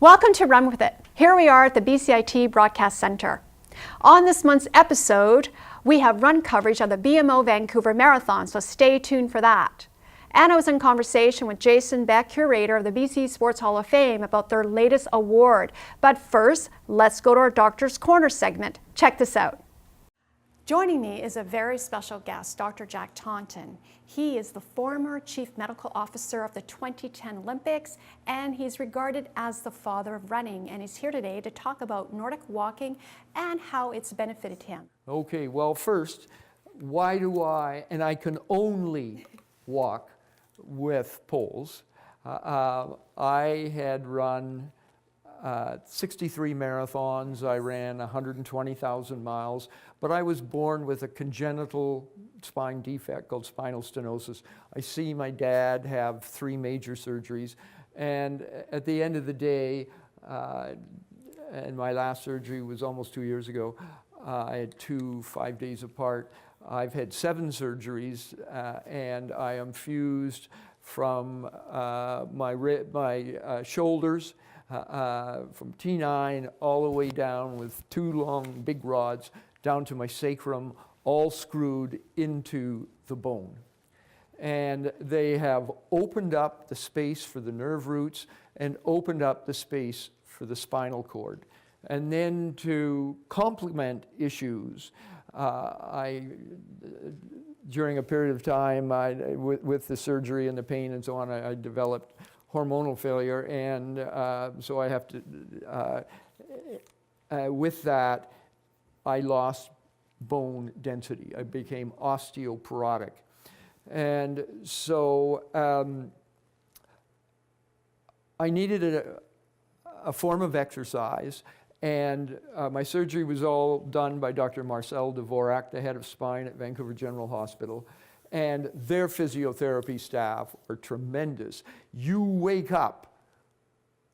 Welcome to Run With It. Here we are at the BCIT Broadcast Centre. On this month's episode, we have run coverage of the BMO Vancouver Marathon, so stay tuned for that. And I was in conversation with Jason Beck Curator of the BC Sports Hall of Fame about their latest award. But first, let's go to our Doctor's Corner segment. Check this out. Joining me is a very special guest, Dr. Jack Taunton. He is the former Chief Medical Officer of the 2010 Olympics, and he's regarded as the father of running. And he's here today to talk about Nordic Walking and how it's benefited him. Okay, well first, why do and I can only walk with poles. I had run 63 marathons, I ran 120,000 miles, but I was born with a congenital spine defect called spinal stenosis. I see my dad have 3 major surgeries, and at the end of the day, and my last surgery was almost 2 years ago, I had 2 5 days apart. I've had 7 surgeries, and I am fused from my shoulders, from T9 all the way down with 2 long big rods down to my sacrum, all screwed into the bone. And they have opened up the space for the nerve roots and opened up the space for the spinal cord. And then to complement issues, during a period of time, with the surgery and the pain and so on, I developed hormonal failure, and so I have to, with that, I lost bone density. I became osteoporotic. And so I needed a form of exercise, and my surgery was all done by Dr. Marcel Dvorak, the head of spine at Vancouver General Hospital. And their physiotherapy staff are tremendous. You wake up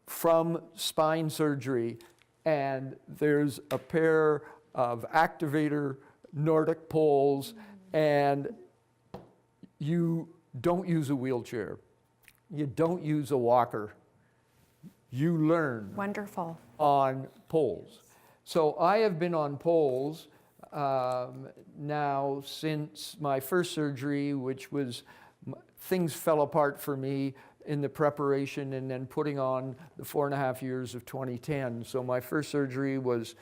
from spine surgery and there's a pair of activator Nordic poles, and you don't use a wheelchair. You don't use a walker. You learn Wonderful. On poles. So I have been on poles now since my first surgery, which was, things fell apart for me in the preparation and then putting on the 4.5 years of 2010. So my first surgery was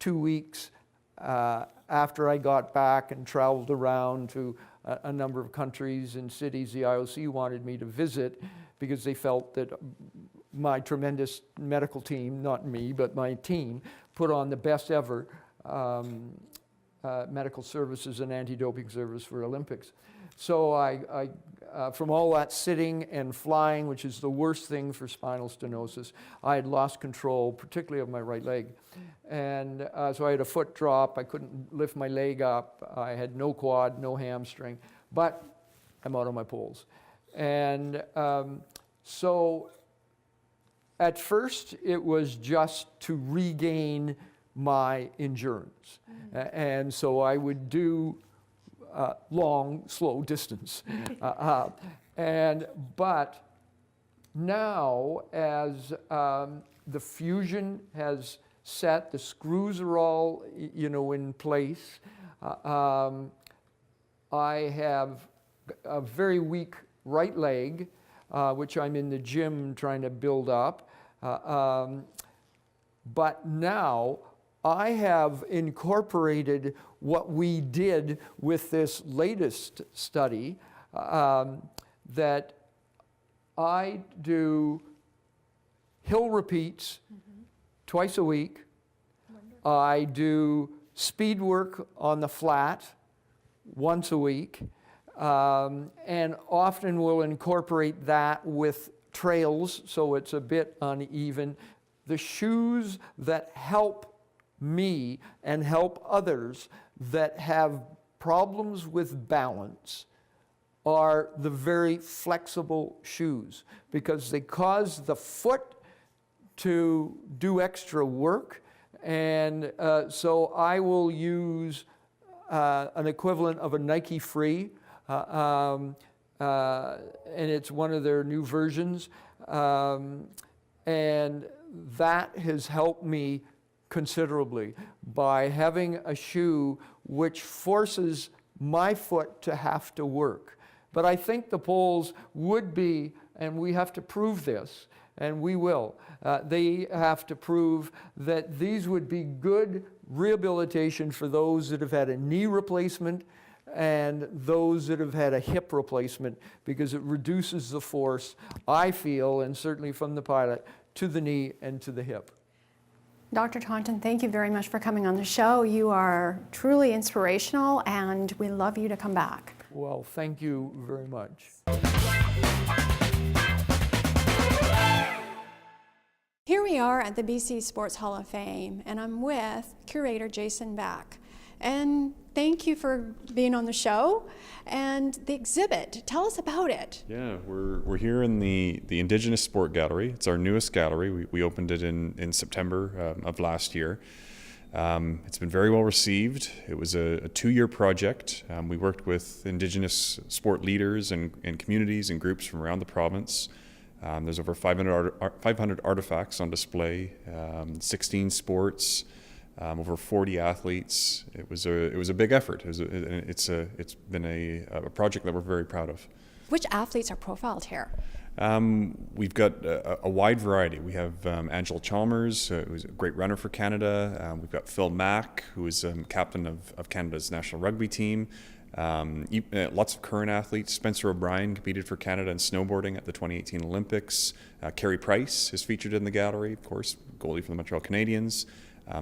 2 weeks after I got back and traveled around to a number of countries and cities the IOC wanted me to visit, because they felt that my tremendous medical team, not me, but my team, put on the best ever medical services and anti-doping service for Olympics. So I from all that sitting and flying, which is the worst thing for spinal stenosis, I had lost control, particularly of my right leg. And so I had a foot drop, I couldn't lift my leg up, I had no quad, no hamstring, but I'm out on my poles. And so at first it was just to regain my endurance. And so I would do long, slow distance. But now, as the fusion has set, the screws are all, in place. I have a very weak right leg, which I'm in the gym trying to build up. But now I have incorporated what we did with this latest study, that I do hill repeats twice a week. Wonderful. I do speed work on the flat once a week, and often will incorporate that with trails, so it's a bit uneven. The shoes that help me and help others that have problems with balance are the very flexible shoes, because they cause the foot to do extra work. And so I will use an equivalent of a Nike Free, and it's one of their new versions. And that has helped me considerably by having a shoe which forces my foot to have to work. But I think the poles would be, and we have to prove this, and we will, they have to prove that these would be good rehabilitation for those that have had a knee replacement and those that have had a hip replacement, because it reduces the force, I feel, and certainly from the pilot, to the knee and to the hip. Dr. Taunton, thank you very much for coming on the show. You are truly inspirational, and we love you to come back. Well, thank you very much. Here we are at the BC Sports Hall of Fame, and I'm with curator Jason Beck. And thank you for being on the show. And the exhibit, tell us about it. Yeah, we're here in the Indigenous Sport Gallery. It's our newest gallery. We opened it in September of last year. It's been very well received. It was a 2-year project. We worked with Indigenous sport leaders and communities and groups from around the province. There's over 500 artifacts on display, 16 sports, over 40 athletes. It was a big effort. It's been a project that we're very proud of. Which athletes are profiled here? We've got a wide variety. We have Angela Chalmers, who's a great runner for Canada. We've got Phil Mack, who is captain of Canada's national rugby team. Lots of current athletes. Spencer O'Brien competed for Canada in snowboarding at the 2018 Olympics. Carey Price is featured in the gallery, of course, goalie for the Montreal Canadiens.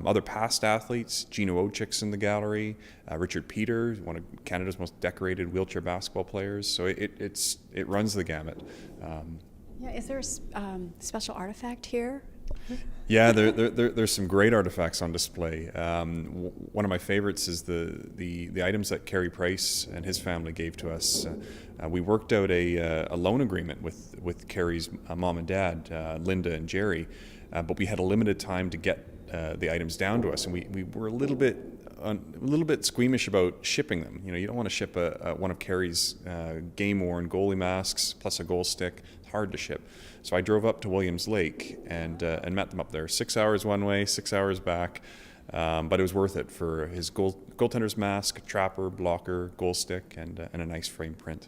Other past athletes, Gino Ochik's in the gallery, Richard Peter, one of Canada's most decorated wheelchair basketball players. So it runs the gamut. Yeah, is there a special artifact here? Yeah, there's some great artifacts on display. One of my favorites is the items that Carey Price and his family gave to us. We worked out a loan agreement with Carey's mom and dad, Linda and Jerry, but we had a limited time to get the items down to us, and we were a little bit squeamish about shipping them. You know, you don't want to ship one of Carey's game-worn goalie masks plus a goal stick. It's hard to ship. So I drove up to Williams Lake and met them up there. 6 hours one way, 6 hours back, but it was worth it for his goaltender's mask, trapper, blocker, goal stick, and a nice frame print.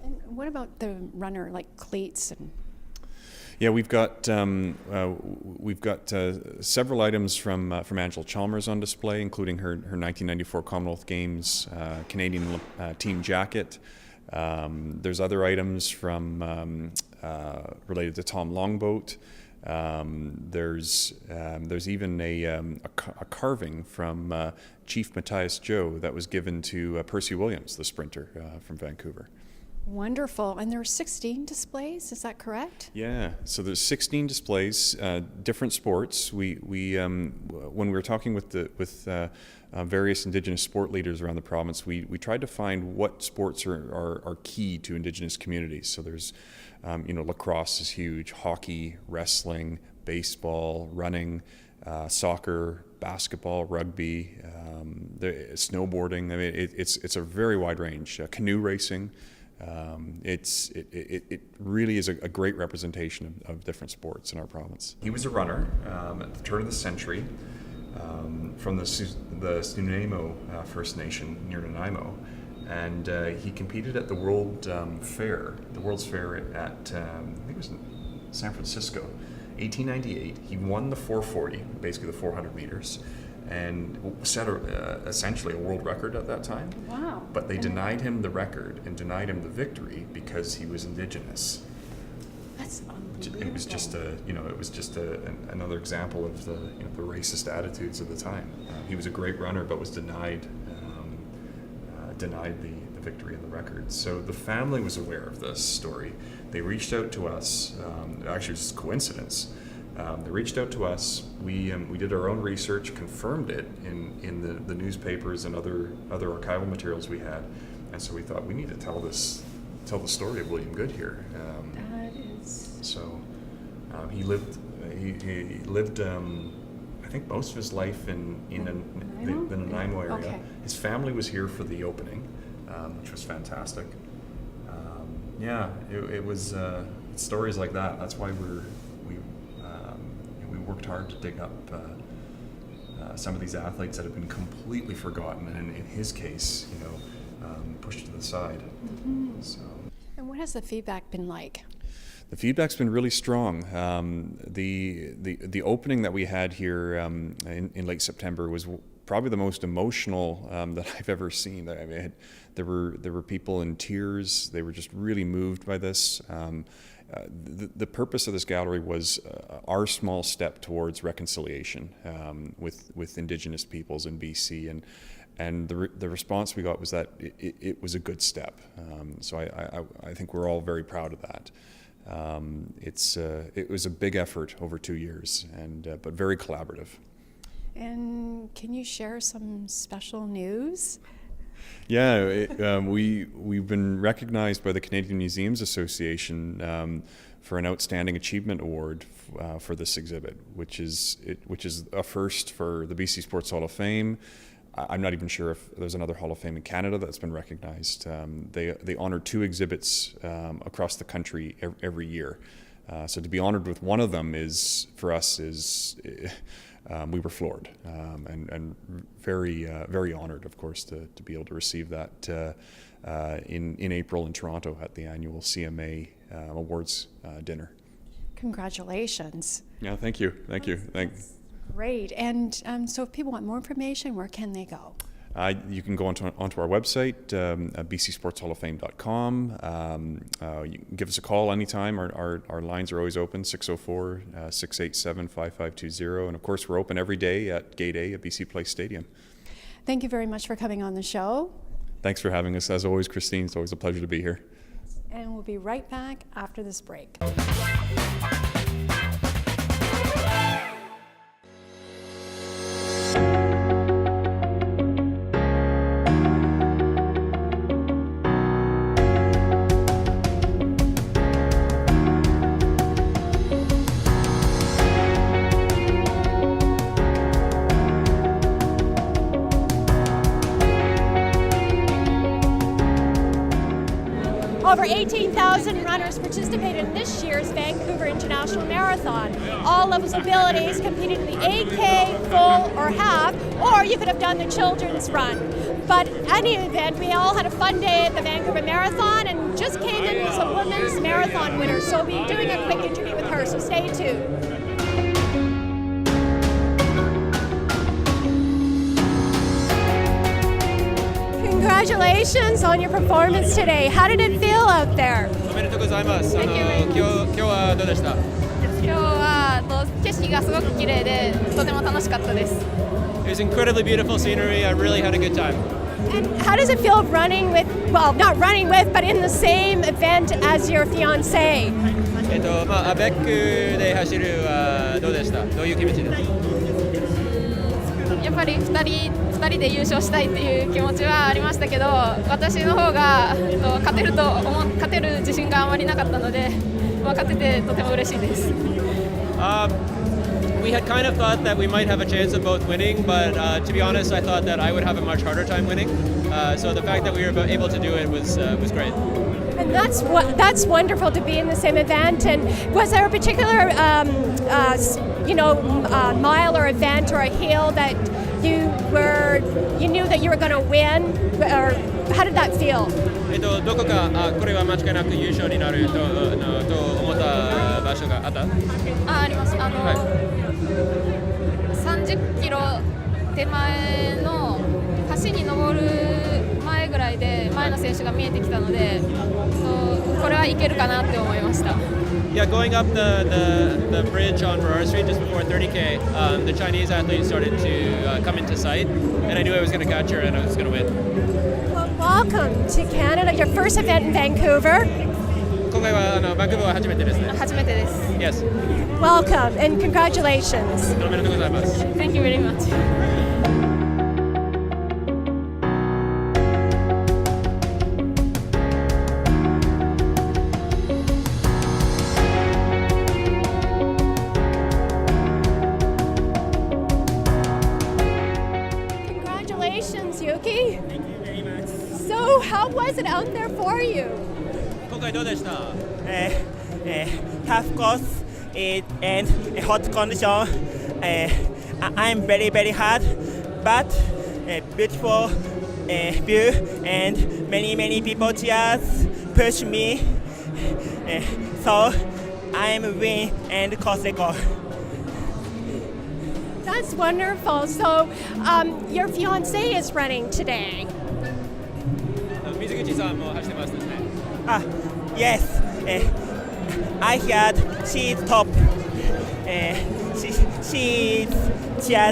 And what about the runner, like cleats and? Yeah, we've got several items from Angela Chalmers on display, including her 1994 Commonwealth Games Canadian team jacket. There's other items from related to Tom Longboat. There's even a carving from Chief Matthias Joe that was given to Percy Williams, the sprinter from Vancouver. Wonderful. And there are 16 displays, is that correct? Yeah, so there's 16 displays, different sports. We when we were talking with various Indigenous sport leaders around the province, we tried to find what sports are key to Indigenous communities. So there's, lacrosse is huge, hockey, wrestling, baseball, running, soccer, basketball, rugby, snowboarding. I mean, it's a very wide range. Canoe racing. It really is a great representation of different sports in our province. He was a runner at the turn of the century from the Sunamo First Nation near Nanaimo, and he competed at the World's Fair at I think it was in San Francisco, 1898. He won the 440, basically the 400 meters. And set essentially a world record at that time. Wow. But they denied him the record and denied him the victory because he was Indigenous. That's unbelievable. It was just another example of the racist attitudes of the time. He was a great runner, but was denied the victory and the record. So the family was aware of this story. They reached out to us. Actually, it was just a coincidence. They reached out to us. We did our own research, confirmed it in the newspapers and other archival materials we had, and so we thought we need to tell the story of William Good here. That is. So he lived. I think most of his life in the Nanaimo area. Okay. His family was here for the opening, which was fantastic. It was stories like that. That's why we worked hard to dig up some of these athletes that have been completely forgotten, and in his case, pushed to the side. Mm-hmm. So. And what has the feedback been like? The feedback's been really strong. The opening that we had here in late September was probably the most emotional that I've ever seen. I mean, there were people in tears. They were just really moved by this. The purpose of this gallery was our small step towards reconciliation with Indigenous peoples in BC, and the response we got was that it was a good step. So I think we're all very proud of that. It was a big effort over 2 years, but very collaborative. And can you share some special news? Yeah, we've been recognized by the Canadian Museums Association for an Outstanding Achievement Award for this exhibit, which is a first for the BC Sports Hall of Fame. I'm not even sure if there's another Hall of Fame in Canada that's been recognized. They honor 2 exhibits across the country every year. So to be honored with one of them for us we were floored and very honored, of course, to be able to receive that in April in Toronto at the annual CMA Awards dinner. Congratulations. Yeah, thank you. Thanks. Great. And so if people want more information, where can they go? You can go onto our website, bcsportshalloffame.com. You can give us a call anytime. Our lines are always open, 604-687-5520. And of course, we're open every day at Gate A at BC Place Stadium. Thank you very much for coming on the show. Thanks for having us. As always, Christine, it's always a pleasure to be here. And we'll be right back after this break. Over 18,000 runners participated in this year's Vancouver International Marathon. All levels of abilities competed in the 8K, full, or half, or you could have done the children's run. But any event, we all had a fun day at the Vancouver Marathon and just came in as a women's marathon winner. So we'll be doing a quick interview with her, so stay tuned. Congratulations on your performance today. How did it feel out there? おめでとうございます。今日はどうでした？今日は景色がすごく綺麗でとても楽しかったです。It was incredibly beautiful scenery. I really had a good time. And how does it feel running with, well, not running with, but in the same event as your fiancé? アベックで走るはどうでした？どういう気持ちですか？やっぱり2人で優勝したいっていう気持ちはありましたけど、私の方が勝てる自信があまりなかったので、勝ててとても嬉しいです。We had kind of thought that we might have a chance of both winning, but to be honest, I thought that I would have a much harder time winning. So the fact that we were able to do it was great. And that's wonderful to be in the same event. And was there a particular, mile or event or a hill that you knew that you were going to win, or how did that feel? どこかこれは間違いなく優勝になると思った場所があった？あります。30キロ手前の橋に登る前ぐらいで前の選手が見えてきたので、これはいけるかなって思いました。Yeah, going up the bridge on Aurora Street just before 30K, the Chinese athlete started to come into sight, and I knew I was going to catch her and I was going to win. Well, welcome to Canada, your first event in Vancouver. 今回はバンクーバーは初めてですね。初めてです。Yes. Welcome and congratulations. おめでとうございます。Thank you very much. Congratulations, Yuki. So, how was it out there for you? 今回どうでした？タフコース and a hot condition. I'm very, very hot, but beautiful view, and many people just push me. So I'm win and cross record. That's wonderful. So your fiance is running today. 水口さんも走ってますね。Yes. I heard she's top. She's ja.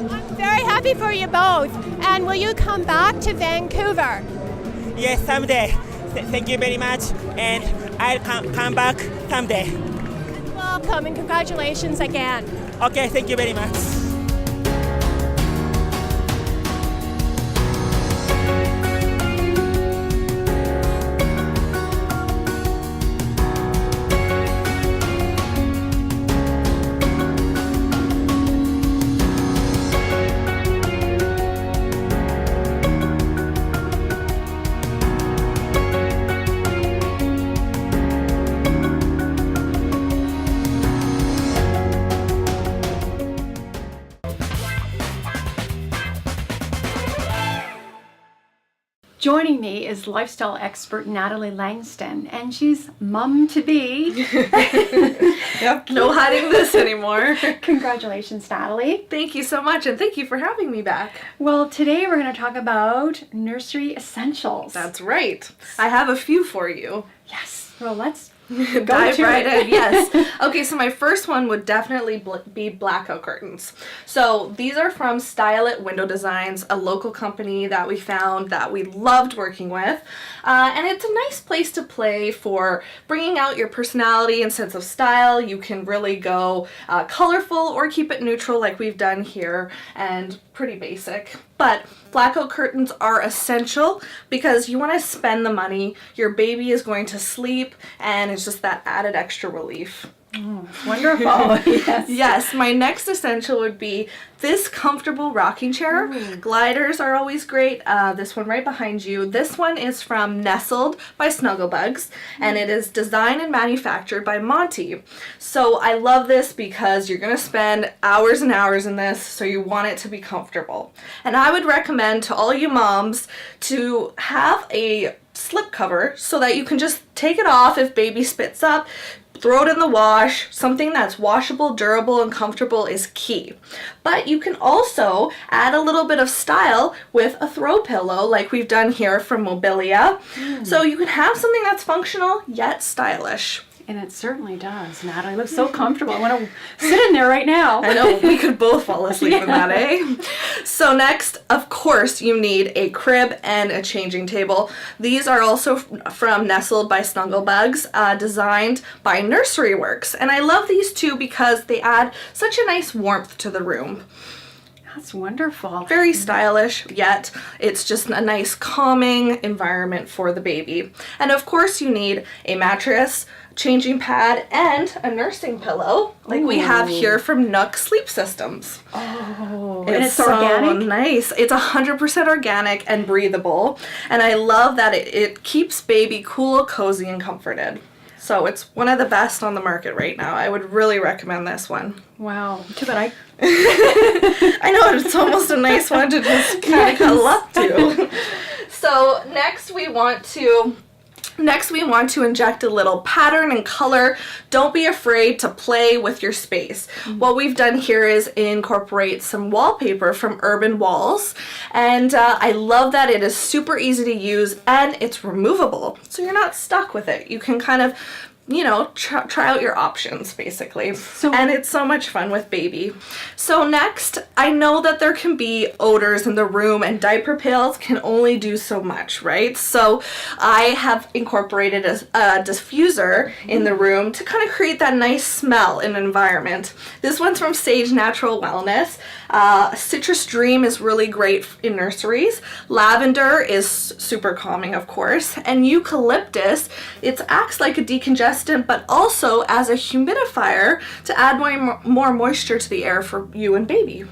I'm very happy for you both. And will you come back to Vancouver? Yes, someday. Thank you very much, and I'll come back someday. Welcome and congratulations again. Okay, thank you very much. Joining me is lifestyle expert Natalie Langston, and she's mum-to-be. Yep, no hiding this anymore. Congratulations, Natalie. Thank you so much, and thank you for having me back. Well, today we're going to talk about Nursery Essentials. That's right. I have a few for you. Yes. Well, let's Dive right in, yes. Okay, so my first one would definitely be blackout curtains. So these are from Style It Window Designs, a local company that we found that we loved working with. And it's a nice place to play for bringing out your personality and sense of style. You can really go colorful or keep it neutral like we've done here, and pretty basic. But blackout curtains are essential because you want to spend the money, your baby is going to sleep, and it's just that added extra relief. Oh, wonderful. Yes. Yes, my next essential would be this comfortable rocking chair. Gliders are always great. This one right behind you. This one is from Nestled by Snugglebugs, and it is designed and manufactured by Monty. So I love this because you're going to spend hours and hours in this, so you want it to be comfortable. And I would recommend to all you moms to have a slip cover so that you can just take it off if baby spits up, throw it in the wash. Something that's washable, durable, and comfortable is key. But you can also add a little bit of style with a throw pillow like we've done here from Mobilia. So you can have something that's functional yet stylish. And it certainly does. Natalie looks so comfortable. I want to sit in there right now. I know, we could both fall asleep in that, eh? So next, of course, you need a crib and a changing table. These are also from Nestled by Snugglebugs, designed by Nursery Works. And I love these two because they add such a nice warmth to the room. That's wonderful. Very stylish, yet it's just a nice calming environment for the baby. And of course you need a mattress, changing pad, and a nursing pillow like we have here from Nook Sleep Systems. Oh, And it's so organic? nice. It's 100% organic and breathable. And I love that it keeps baby cool, cozy, and comforted. So it's one of the best on the market right now. I would really recommend this one. Wow. Too bad I know, it's almost a nice one to just kind of cuddle up to. So next we want to inject a little pattern and color. Don't be afraid to play with your space. What we've done here is incorporate some wallpaper from Urban Walls, and I love that it is super easy to use and it's removable, so you're not stuck with it. You can kind of, you know, try out your options basically. And it's so much fun with baby. So next, I know that there can be odors in the room and diaper pails can only do so much, right? So I have incorporated a diffuser in the room to kind of create that nice smell in an environment. This one's from Sage Natural Wellness. Citrus Dream is really great in nurseries. Lavender is super calming, of course. And eucalyptus, it acts like a decongestant, but also as a humidifier to add more moisture to the air for you and baby.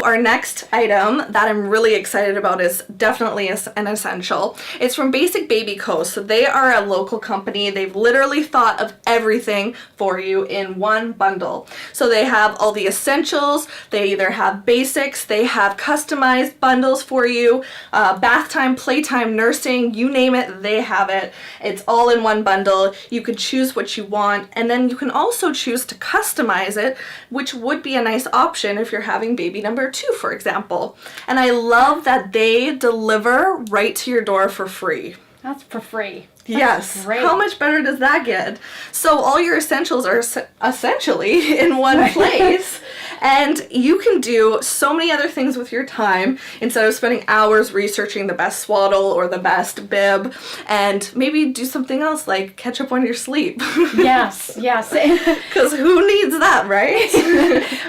Our next item that I'm really excited about is definitely an essential. It's from Basic Baby Co. So they are a local company. They've literally thought of everything for you in one bundle. So they have all the essentials. They either have basics, they have customized bundles for you, bath time, playtime, nursing, you name it, they have it. It's all in one bundle. You can choose what you want, and then you can also choose to customize it, which would be a nice option if you're having baby number 2, for example. And I love that they deliver right to your door for free. That's for free. Yes. Great. How much better does that get? So all your essentials are essentially in one place. And you can do so many other things with your time instead of spending hours researching the best swaddle or the best bib, and maybe do something else like catch up on your sleep. Yes. Because who needs that, right?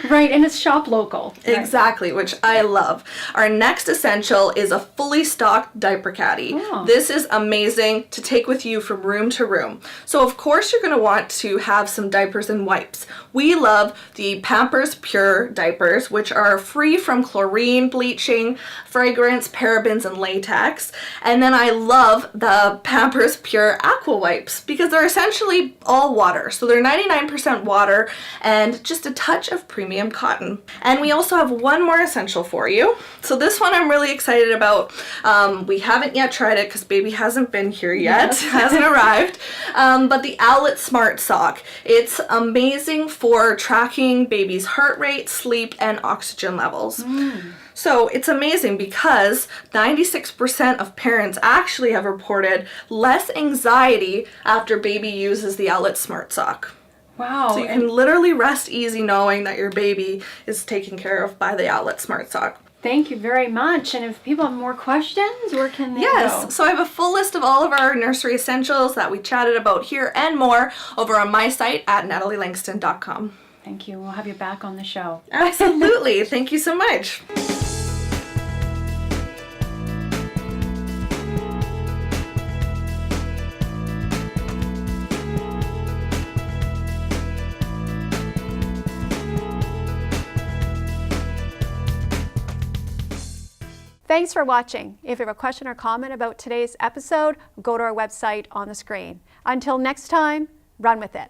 Right, and it's shop local. Exactly, which I love. Our next essential is a fully stocked diaper caddy. Oh. This is amazing to take with you from room to room. So of course you're going to want to have some diapers and wipes. We love the Pampers Pure diapers, which are free from chlorine, bleaching, fragrance, parabens, and latex. And then I love the Pampers Pure Aqua Wipes because they're essentially all water. So they're 99% water and just a touch of premium cotton. And we also have one more essential for you. So this one I'm really excited about. We haven't yet tried it because baby hasn't been here yet, hasn't arrived. But the Owlet Smart Sock. It's amazing for tracking baby's heart rate, sleep, and oxygen levels. So it's amazing because 96% of parents actually have reported less anxiety after baby uses the Owlet Smart Sock. Wow. So you can literally rest easy knowing that your baby is taken care of by the Owlet Smart Sock. Thank you very much. And if people have more questions, where can they go? So I have a full list of all of our nursery essentials that we chatted about here and more over on my site at natalielangston.com. Thank you. We'll have you back on the show. Absolutely. Thank you so much. Thanks for watching. If you have a question or comment about today's episode, go to our website on the screen. Until next time, run with it.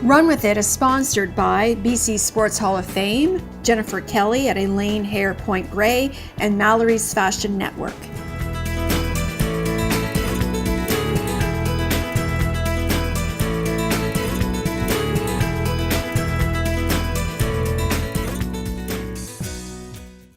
Run With It is sponsored by BC Sports Hall of Fame, Jennifer Kelly at Elaine Hair Point Grey, and Mallory's Fashion Network.